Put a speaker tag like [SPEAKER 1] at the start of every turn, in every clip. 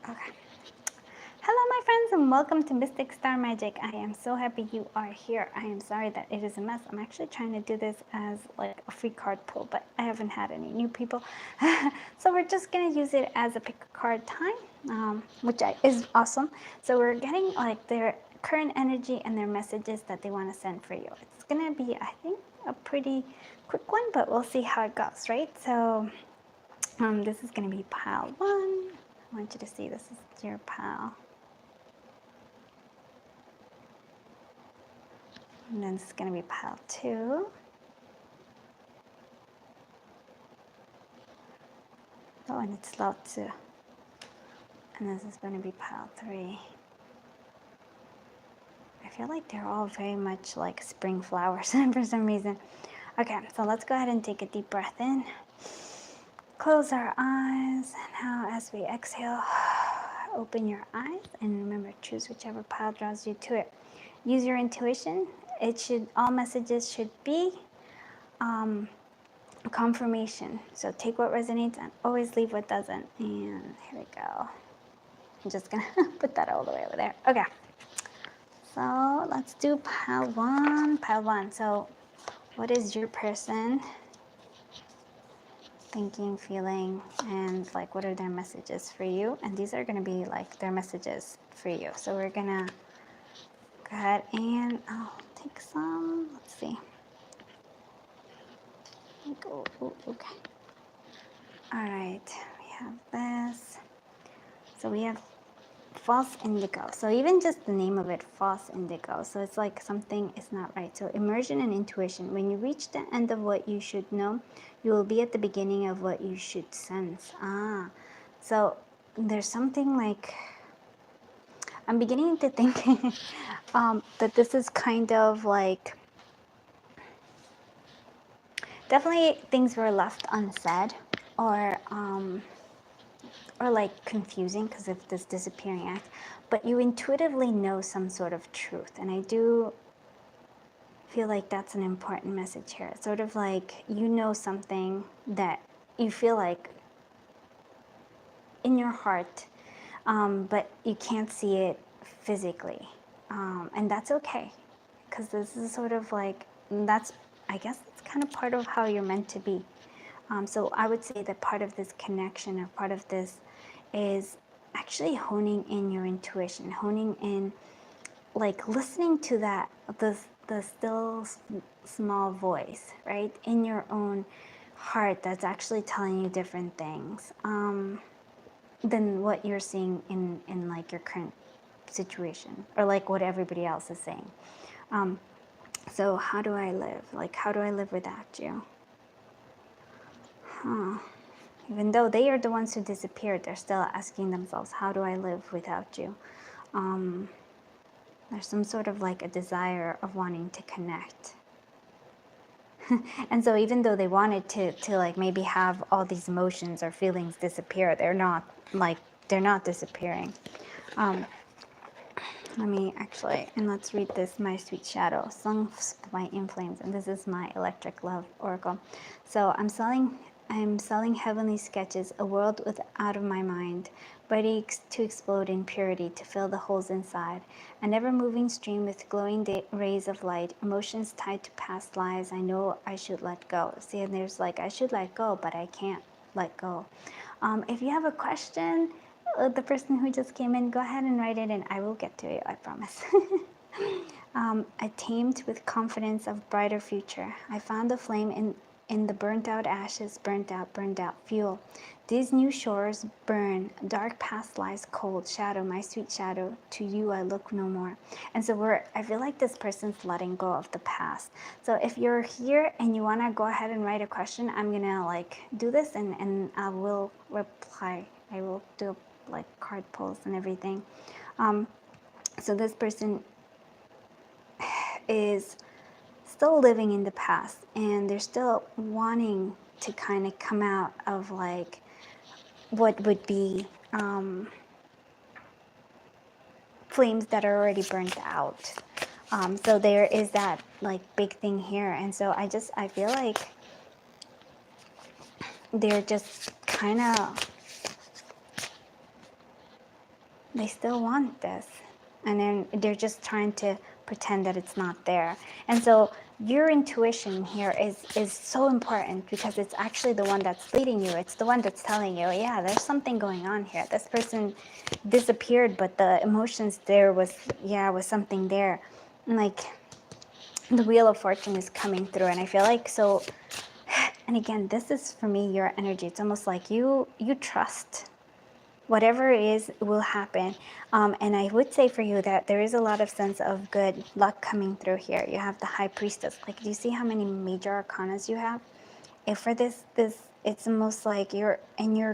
[SPEAKER 1] Okay. Hello, my friends, and welcome to Mystic Star Magic. I am so happy you are here. I am sorry that it is a mess. I'm actually trying to do this as like a free card pull, but I haven't had any new people. So we're just going to use it as a pick a card time, which is awesome. So we're getting like their current energy and their messages that they want to send for you. It's going to be, I think, a pretty quick one, but we'll see how it goes, right? So this is going to be pile 1. I want you to see this is your pile. And then this is going to be pile 2. Oh, and it's loud too. And this is going to be pile 3. I feel like they're all very much like spring flowers for some reason. Okay, so let's go ahead and take a deep breath in. Close our eyes. And now as we exhale, open your eyes. And remember, choose whichever pile draws you to it. Use your intuition. All messages should be confirmation. So take what resonates and always leave what doesn't. And here we go. I'm just gonna put that all the way over there. Okay. So let's do pile 1. Pile 1. So what is your person thinking, feeling, and like what are their messages for you? And these are gonna be like their messages for you. So we're gonna go ahead and I'll take some. Let's see. Okay. All right, we have this. So we have false indigo. So even just the name of it, false indigo. So it's like something is not right. So immersion and intuition. When you reach the end of what you should know, you will be at the beginning of what you should sense. So there's something like, I'm beginning to think that this is kind of like, definitely things were left unsaid or like confusing because of this disappearing act, but you intuitively know some sort of truth. And I do feel like that's an important message here. It's sort of like you know something that you feel like in your heart, but you can't see it physically. And that's okay, because this is sort of like, I guess it's kind of part of how you're meant to be. So I would say that part of this connection or part of this is actually honing in your intuition, honing in, like listening to that, the still small voice, right, in your own heart that's actually telling you different things than what you're seeing in like your current situation or like what everybody else is saying. So how do I live? Like, how do I live without you? Even though they are the ones who disappeared, they're still asking themselves, how do I live without you? There's some sort of like a desire of wanting to connect. And so even though they wanted to like maybe have all these emotions or feelings disappear, they're not disappearing. Let me actually, and let's read this, My Sweet Shadow, sung by In Flames, and this is my Electric Love Oracle. So I'm selling heavenly sketches, a world out of my mind, ready to explode in purity, to fill the holes inside. A never-moving stream with glowing rays of light, emotions tied to past lives I know I should let go. See, and there's like, I should let go, but I can't let go. If you have a question, the person who just came in, go ahead and write it and I will get to it, I promise. I tamed with confidence of brighter future. I found the flame in the burnt out ashes, burnt out fuel. These new shores burn, dark past lies cold, shadow, my sweet shadow, to you I look no more. And so I feel like this person's letting go of the past. So if you're here and you wanna go ahead and write a question, I'm gonna like do this and I will reply. I will do like card pulls and everything. So this person is still living in the past and they're still wanting to kind of come out of like what would be flames that are already burnt out. So there is that like big thing here. And so I feel like they're just kind of they still want this. And then they're just trying to pretend that it's not there. And so your intuition here is so important, because it's actually the one that's leading you. It's the one that's telling you, yeah, there's something going on here. This person disappeared, but the emotions there was, yeah, was something there. And like the Wheel of Fortune is coming through, and I feel like so. And again, this is for me your energy. It's almost like you trust whatever it is will happen. And I would say for you that there is a lot of sense of good luck coming through here. You have the High Priestess. Like, do you see how many major arcanas you have? If for this, it's almost like your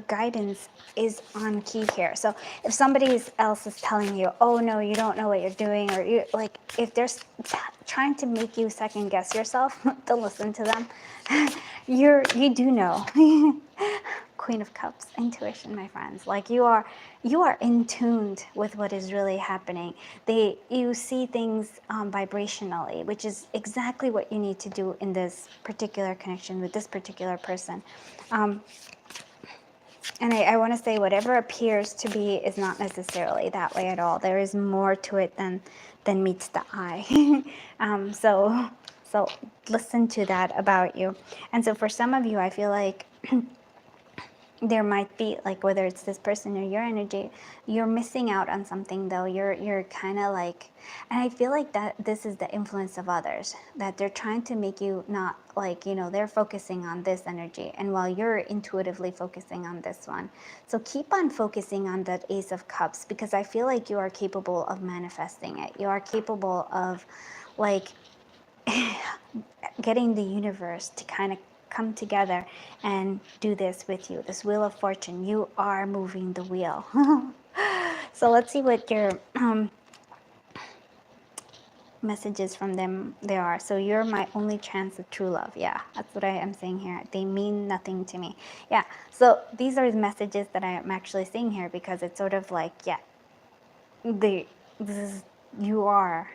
[SPEAKER 1] guidance is on key here. So if somebody else is telling you, oh no, you don't know what you're doing, or you like, if they're trying to make you second guess yourself, don't listen to them. You do know. Queen of Cups, intuition, my friends. Like you are in tuned with what is really happening. You see things vibrationally, which is exactly what you need to do in this particular connection with this particular person. And I want to say, whatever appears to be is not necessarily that way at all. There is more to it than meets the eye. So listen to that about you. And so for some of you, I feel like there might be, like, whether it's this person or your energy, you're missing out on something though. You're kind of like, and I feel like that this is the influence of others, that they're trying to make you not, like, they're focusing on this energy, and while you're intuitively focusing on this one. So keep on focusing on that Ace of Cups, because I feel like you are capable of manifesting it. You are capable of, like, getting the universe to kind of come together and do this with you. This Wheel of Fortune, you are moving the wheel. So let's see what your messages from them there are. So you're my only chance of true love. Yeah, that's what I am saying here. They mean nothing to me. Yeah, so these are the messages that I am actually seeing here, because it's sort of like, yeah, you are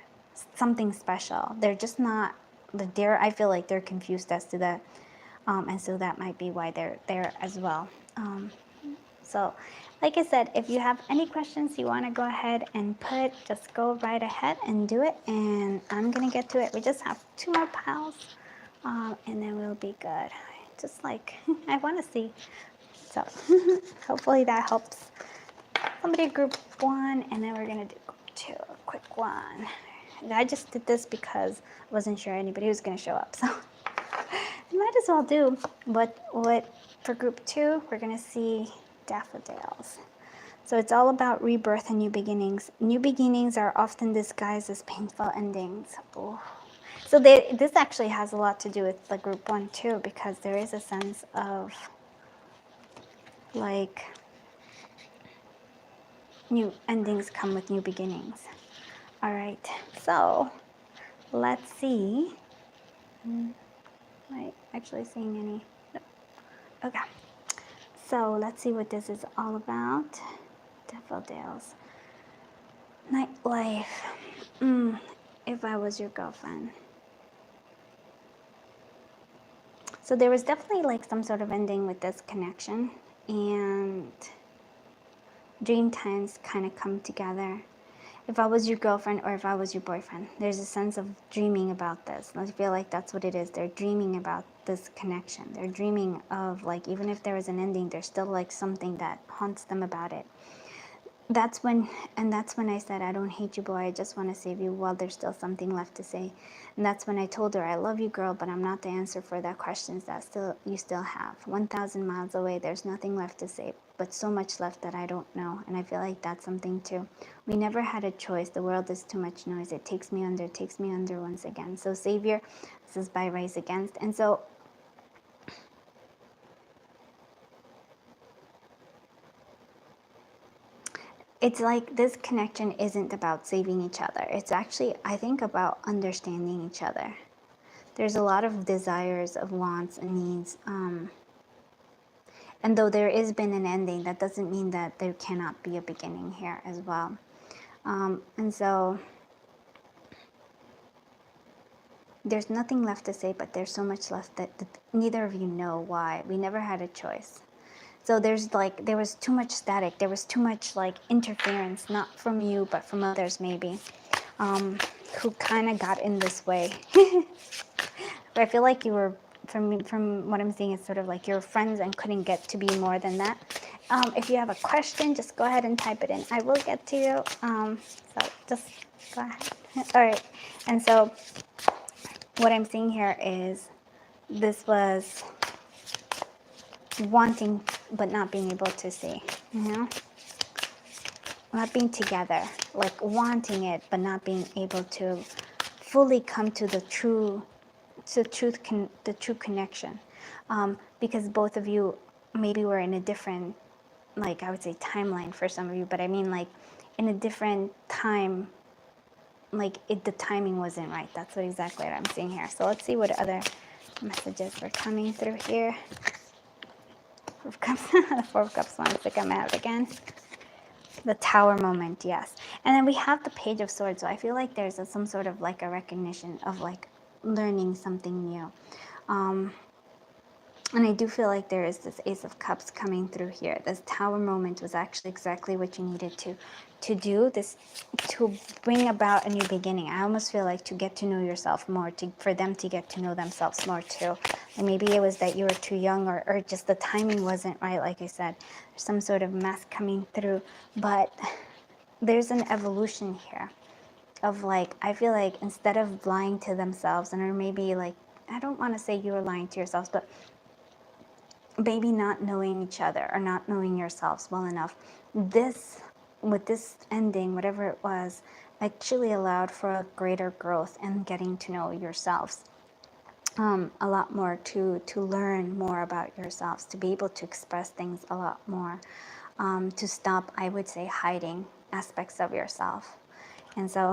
[SPEAKER 1] something special. They're just not, I feel like they're confused as to that. And so that might be why they're there as well. So like I said, if you have any questions you want to go ahead and put, just go right ahead and do it. And I'm going to get to it. We just have 2 more piles, and then we'll be good. Just like, I want to see. So hopefully that helps. Somebody group 1, and then we're going to do group 2, a quick one. I just did this because I wasn't sure anybody was going to show up. So I might as well do what for group 2, we're going to see daffodils. So it's all about rebirth and new beginnings. New beginnings are often disguised as painful endings. Oh. So this actually has a lot to do with the group 1 too, because there is a sense of, like, new endings come with new beginnings. All right, so let's see. Am I actually seeing any? No. Okay. So let's see what this is all about. Daffodils. Nightlife. If I was your girlfriend. So there was definitely like some sort of ending with this connection, and dream times kind of come together. If I was your girlfriend or if I was your boyfriend, there's a sense of dreaming about this. I feel like that's what it is. They're dreaming about this connection. They're dreaming of, like, even if there is an ending, there's still like something that haunts them about it. That's when I said, I don't hate you, boy, I just want to save you, while there's still something left to say. And that's when I told her, I love you, girl, but I'm not the answer for that questions that you still have. 1,000 miles away, there's nothing left to say, but so much left that I don't know. And I feel like that's something too. We never had a choice. The world is too much noise. It takes me under once again. So Savior, this is by Rise Against. And so it's like this connection isn't about saving each other. It's actually, I think, about understanding each other. There's a lot of desires, of wants and needs. And though there has been an ending, that doesn't mean that there cannot be a beginning here as well. And so there's nothing left to say, but there's so much left that neither of you know why. We never had a choice. So there was too much static. There was too much like interference, not from you, but from others maybe, who kind of got in this way. But I feel like you were, from what I'm seeing, it's sort of like you're friends and couldn't get to be more than that. If you have a question, just go ahead and type it in. I will get to you. So just go ahead. All right. And so what I'm seeing here is this was wanting but not being able to see, you know? Not being together, like wanting it but not being able to fully come to the true connection, because both of you maybe were in a different, like I would say timeline for some of you, but I mean like in a different time, like the timing wasn't right. That's what exactly what I'm seeing here. So let's see what other messages were coming through here. Four of Cups, the Four of Cups wants to come out again. The Tower moment, yes. And then we have the Page of Swords. So I feel like there's some sort of like a recognition of like learning something new. And I do feel like there is this Ace of Cups coming through here. This Tower moment was actually exactly what you needed to do, this to bring about a new beginning. I almost feel like to get to know yourself more, for them to get to know themselves more too. And maybe it was that you were too young, or just the timing wasn't right. Like I said, there's some sort of mess coming through, but there's an evolution here of like, I feel like instead of lying to themselves, and or maybe like, I don't want to say you were lying to yourselves, but maybe not knowing each other or not knowing yourselves well enough. With this ending, whatever it was, actually allowed for a greater growth and getting to know yourselves a lot more, to learn more about yourselves, to be able to express things a lot more, to stop, I would say, hiding aspects of yourself. And so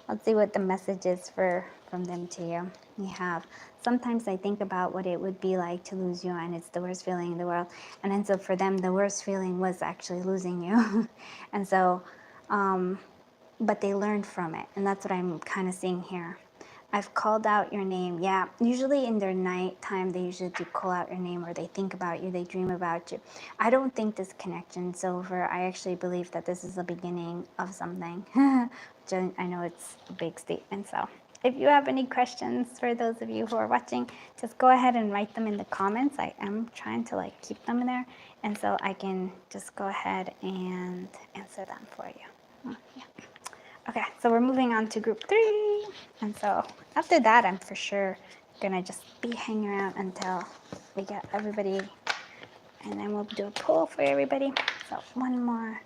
[SPEAKER 1] let's see what the message is from them to you. We have, sometimes I think about what it would be like to lose you, and it's the worst feeling in the world. And then so for them, the worst feeling was actually losing you. And so, but they learned from it. And that's what I'm kind of seeing here. I've called out your name. Yeah, usually in their nighttime, they usually do call out your name, or they think about you, they dream about you. I don't think this connection's over. I actually believe that this is the beginning of something. Which I know it's a big statement. So if you have any questions, for those of you who are watching, just go ahead and write them in the comments. I am trying to like keep them in there, and so I can just go ahead and answer them for you. Yeah. Okay, so we're moving on to group 3. And so after that, I'm for sure gonna just be hanging around until we get everybody, and then we'll do a poll for everybody. So one more.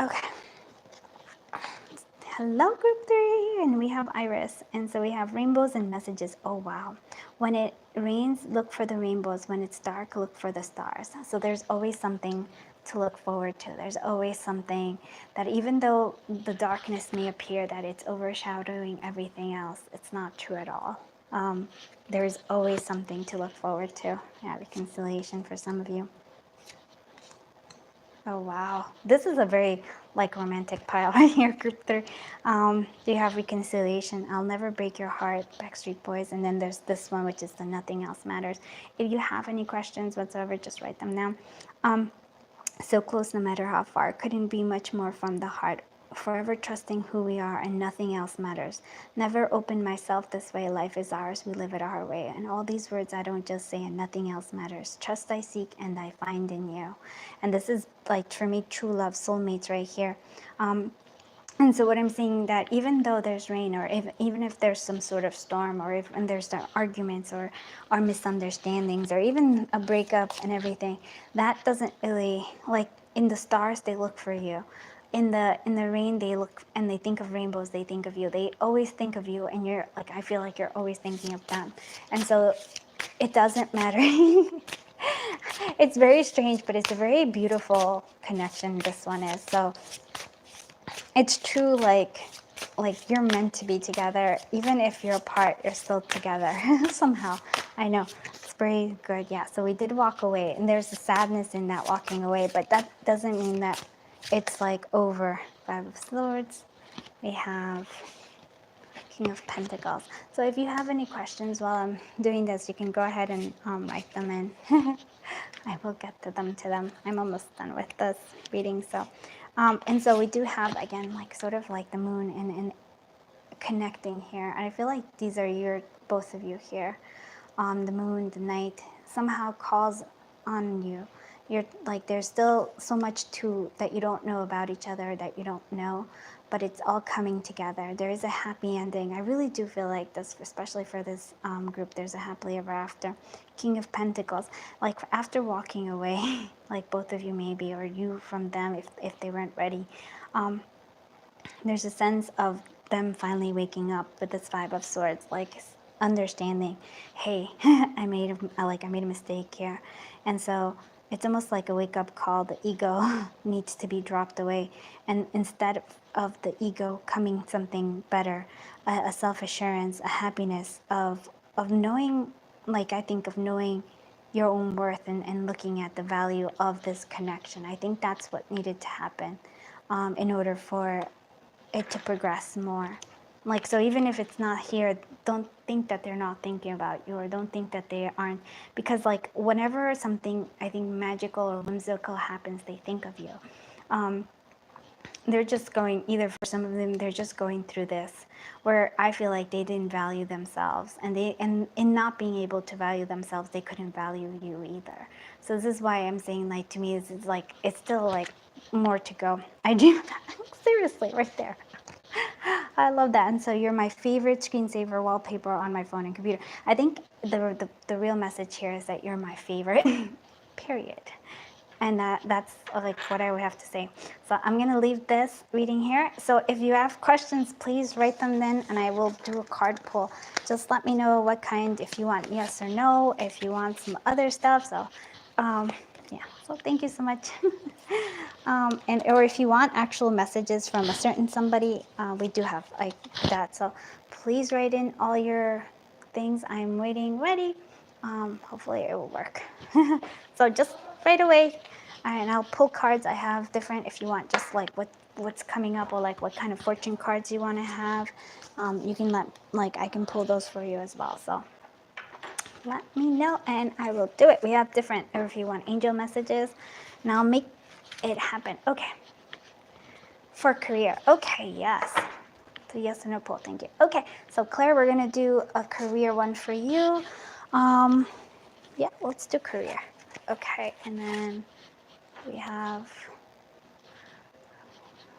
[SPEAKER 1] Okay. Hello, group 3, and we have Iris. And so we have rainbows and messages. Oh, wow. When it rains, look for the rainbows. When it's dark, look for the stars. So there's always something to look forward to. There's always something that, even though the darkness may appear that it's overshadowing everything else, it's not true at all. There's always something to look forward to. Yeah, reconciliation for some of you. Oh, wow. This is a very like romantic pile right here, group 3. Do you have reconciliation? I'll never break your heart, Backstreet Boys. And then there's this one, which is the nothing else matters. If you have any questions whatsoever, just write them down. So close no matter how far, couldn't be much more from the heart, forever trusting who we are and nothing else matters. Never open myself this way, life is ours, we live it our way. And all these words I don't just say, and nothing else matters. Trust I seek and I find in you. And this is like, for me, true love, soulmates right here. And so what I'm seeing, that even though there's rain, or even if there's some sort of storm, or if and there's arguments or misunderstandings, or even a breakup and everything, that doesn't really, like in the stars, they look for you. In the rain, they look and they think of rainbows, they think of you. They always think of you, and you're like, I feel like you're always thinking of them. And so it doesn't matter. It's very strange, but it's a very beautiful connection, this one is. So it's true, like you're meant to be together. Even if you're apart, you're still together somehow. I know, it's very good. Yeah, so we did walk away, and there's a sadness in that walking away, but that doesn't mean that it's like over. 5 of Swords. We have King of Pentacles. So if you have any questions while I'm doing this, you can go ahead and write them in. I will get to them. I'm almost done with this reading. So, and so we do have, again, like sort of like the moon and connecting here. And I feel like these are both of you here. The moon, the night, somehow calls on you. You're like, there's still so much that you don't know about each other, that you don't know, but it's all coming together. There is a happy ending. I really do feel like this, especially for this group, there's a happily ever after. King of Pentacles, like after walking away, like both of you maybe, or you from them if they weren't ready, there's a sense of them finally waking up with this Five of Swords, like understanding, hey, I made a mistake here. And so it's almost like a wake-up call. The ego needs to be dropped away, and instead of the ego coming something better, a self-assurance, a happiness of knowing, like I think of knowing your own worth and looking at the value of this connection. I think that's what needed to happen in order for it to progress more. Like, so even if it's not here, don't think that they're not thinking about you, or don't think that they aren't, because like whenever something, I think, magical or whimsical happens, they think of you. They're just going, either for some of them, they're just going through this, where I feel like they didn't value themselves, and in not being able to value themselves, they couldn't value you either. So this is why I'm saying, like, to me, it's like, it's still like more to go. I do, seriously, right there. I love that. And so you're my favorite screensaver wallpaper on my phone and computer. I think the real message here is that you're my favorite, period. And that's like what I would have to say. So I'm going to leave this reading here. So if you have questions, please write them then, and I will do a card pull. Just let me know what kind, if you want yes or no, if you want some other stuff. So yeah, so thank you so much. Or if you want actual messages from a certain somebody, we do have like that. So please write in all your things. I'm waiting, ready. Hopefully it will work. So just right away, and I'll pull cards. I have different, if you want just like what's coming up, or like what kind of fortune cards you want to have. You can I can pull those for you as well. So let me know and I will do it. We have different, or if you want angel messages, and I'll make it happen. Okay. For career. Okay, yes. So yes or no poll, thank you. Okay, so Claire, we're gonna do a career one for you. Yeah, let's do career. Okay, and then we have,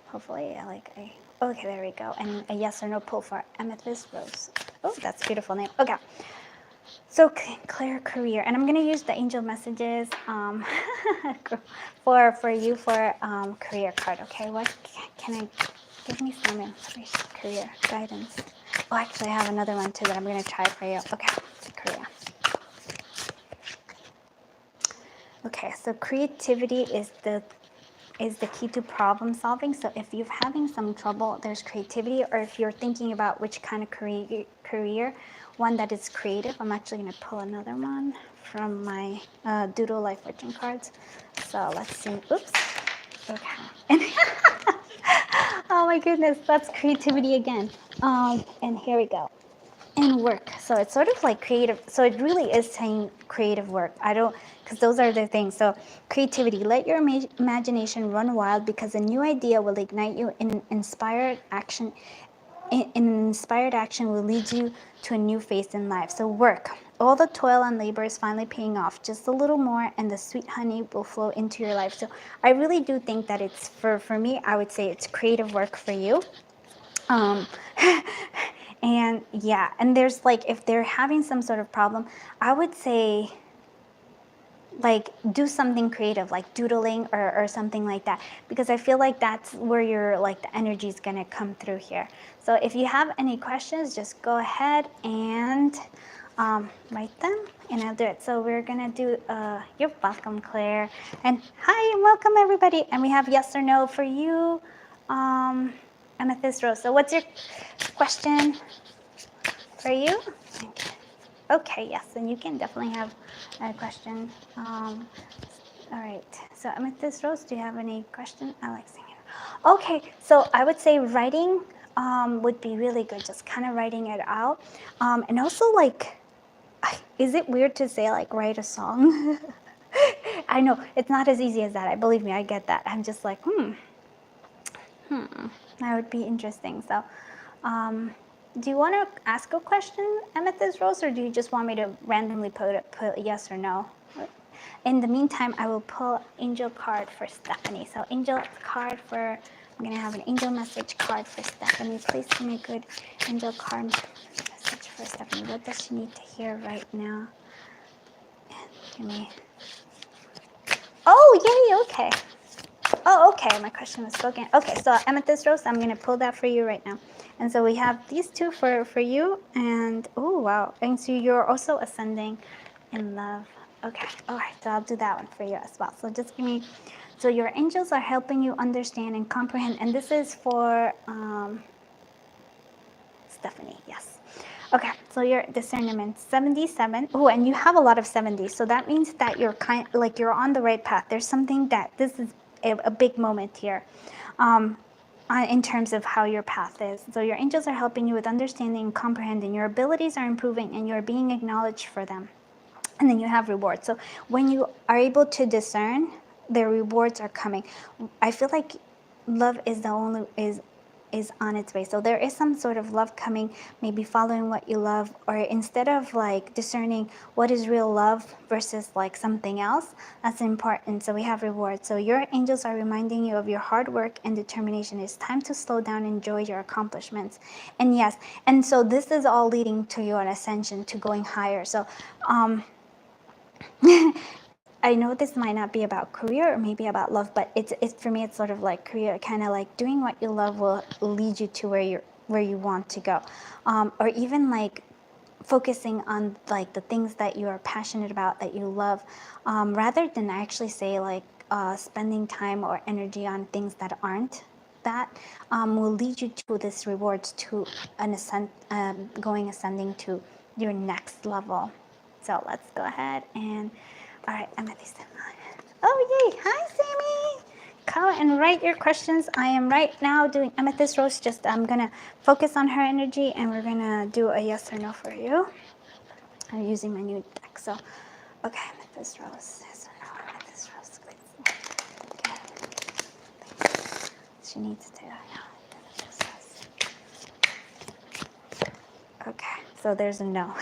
[SPEAKER 1] hopefully, okay, there we go. And a yes or no poll for Amethyst Rose. Oh, that's a beautiful name. Okay. So Claire, career, and I'm gonna use the angel messages for you for career card. Okay, what can I give me some information? Career guidance. Oh, actually, I have another one too that I'm gonna try for you. Okay, career. Okay, so creativity is the key to problem solving. So if you're having some trouble, there's creativity, or if you're thinking about which kind of career, one that is creative. I'm actually going to pull another one from my Doodle Life Fortune cards. So let's see. Oops. Okay. Oh my goodness, that's creativity again. And here we go. And work. So it's sort of like creative. So it really is saying creative work. Because those are the things. So creativity, let your imagination run wild, because a new idea will ignite you in inspired action. Inspired action will lead you to a new phase in life. So work. All the toil and labor is finally paying off. Just a little more and the sweet honey will flow into your life. So I really do think that it's, for me, I would say it's creative work for you. And yeah, and there's like, if they're having some sort of problem, I would say like do something creative, like doodling or something like that, because I feel like that's where your like the energy is gonna come through here. So if you have any questions, just go ahead and write them and I'll do it. So we're gonna do you're welcome, Claire, and hi and welcome everybody. And we have yes or no for you, Amethyst Rose. So what's your question for you? Okay, yes, and you can definitely have a question. All right, so Amethyst Rose, do you have any question? I like singing. Okay, so I would say writing would be really good. Just kind of writing it out. And also like, is it weird to say like write a song? I know it's not as easy as that. I believe me, I get that. I'm just like, that would be interesting. So, do you want to ask a question, Amethyst Rose, or do you just want me to randomly put yes or no? In the meantime, I will pull angel card for Stephanie. So angel card for, I'm going to have an angel message card for Stephanie. Please give me a good angel card message for Stephanie. What does she need to hear right now? Give me. Oh, yay, okay. Oh, okay, my question was spoken. Okay, so Amethyst Rose, I'm going to pull that for you right now. And so we have these two for you, and oh, wow. And so you're also ascending in love. Okay, all right, so I'll do that one for you as well. So just give me, so your angels are helping you understand and comprehend, and this is for Stephanie, yes. Okay, so your discernment 77. Oh, and you have a lot of 70s, so that means that you're you're on the right path. There's something that this is a big moment here. In terms of how your path is. So your angels are helping you with understanding and comprehending. Your abilities are improving and you're being acknowledged for them. And then you have rewards. So when you are able to discern, the rewards are coming. I feel like love is the only is on its way. So there is some sort of love coming, maybe following what you love, or instead of like discerning what is real love versus like something else, that's important. So we have rewards. So your angels are reminding you of your hard work and determination. It's time to slow down and enjoy your accomplishments. And yes, and so this is all leading to your ascension, to going higher. So I know this might not be about career or maybe about love, but it's for me it's sort of like career, kind of like doing what you love will lead you to where you want to go, or even like focusing on like the things that you are passionate about, that you love, rather than actually say like spending time or energy on things that aren't that, will lead you to this rewards, to an ascending to your next level. So let's go ahead and, all right, Amethyst. Oh, yay. Hi, Sammy. Come and write your questions. I am right now doing Amethyst Rose. Just I'm going to focus on her energy and we're going to do a yes or no for you. I'm using my new deck. So, okay, Amethyst Rose. Yes or no, Amethyst Rose, please. Okay. She needs to, Amethyst Rose. Okay, so there's a no.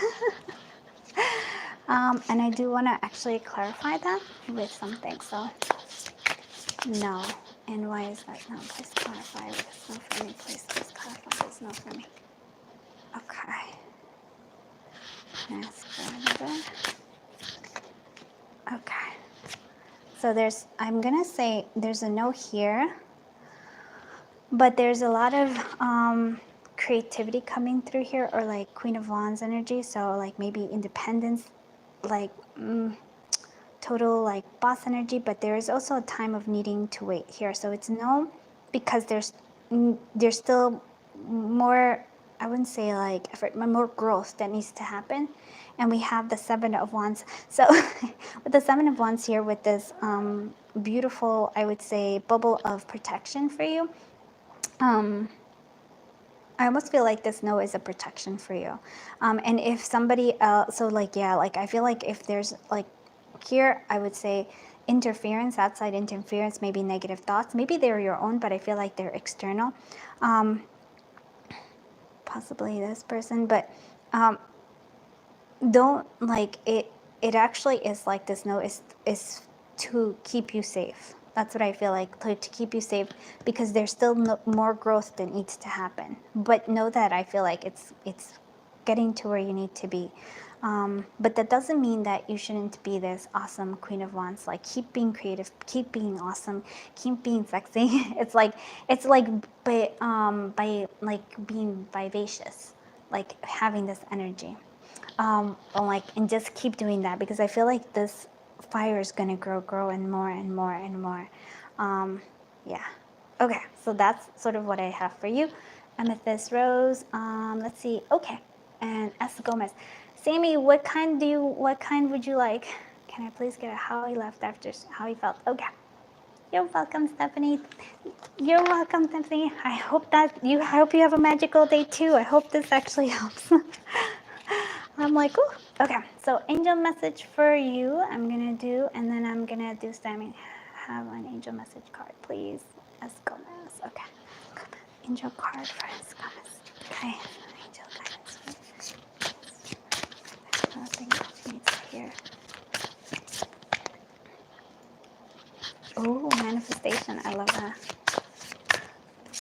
[SPEAKER 1] And I do want to actually clarify that with something. So, no. And why is that no? Please clarify this no for me. Please clarify this no for me. Okay. Ask for another. Okay. So I'm going to say there's a no here, but there's a lot of creativity coming through here, or like Queen of Wands energy. So like maybe independence, like total like boss energy, but there is also a time of needing to wait here. So it's no, because there's still more, I wouldn't say like effort, but more growth that needs to happen. And we have the Seven of Wands. So with the Seven of Wands here, with this beautiful, I would say, bubble of protection for you, I almost feel like this no is a protection for you. And if somebody else, so like, yeah, like I feel like if there's like here, I would say interference, outside interference, maybe negative thoughts, maybe they're your own, but I feel like they're external. Possibly this person, but don't like it. It actually is like this no is to keep you safe. That's what I feel like, to keep you safe, because there's still more growth that needs to happen. But know that I feel like it's getting to where you need to be. But that doesn't mean that you shouldn't be this awesome Queen of Wands. Like, keep being creative, keep being awesome, keep being sexy. It's like by like being vivacious, like having this energy. And just keep doing that, because I feel like this fire is going to grow and more and more and more. Yeah. Okay, so that's sort of what I have for you. Amethyst Rose. Let's see. Okay, and S. Gomez. Sammy, what kind would you like? Can I please get a how he left after how he felt? Okay. You're welcome, Stephanie. You're welcome, Stephanie. I hope you have a magical day too. I hope this actually helps. I'm like, ooh. Okay, so angel message for you. I'm gonna do, and then I'm gonna do Stephanie. Have an angel message card, please. S. Gomez. Okay. Angel card for S. Gomez. Okay. Angel guidance. Nothing else needs here. Oh, manifestation. I love that.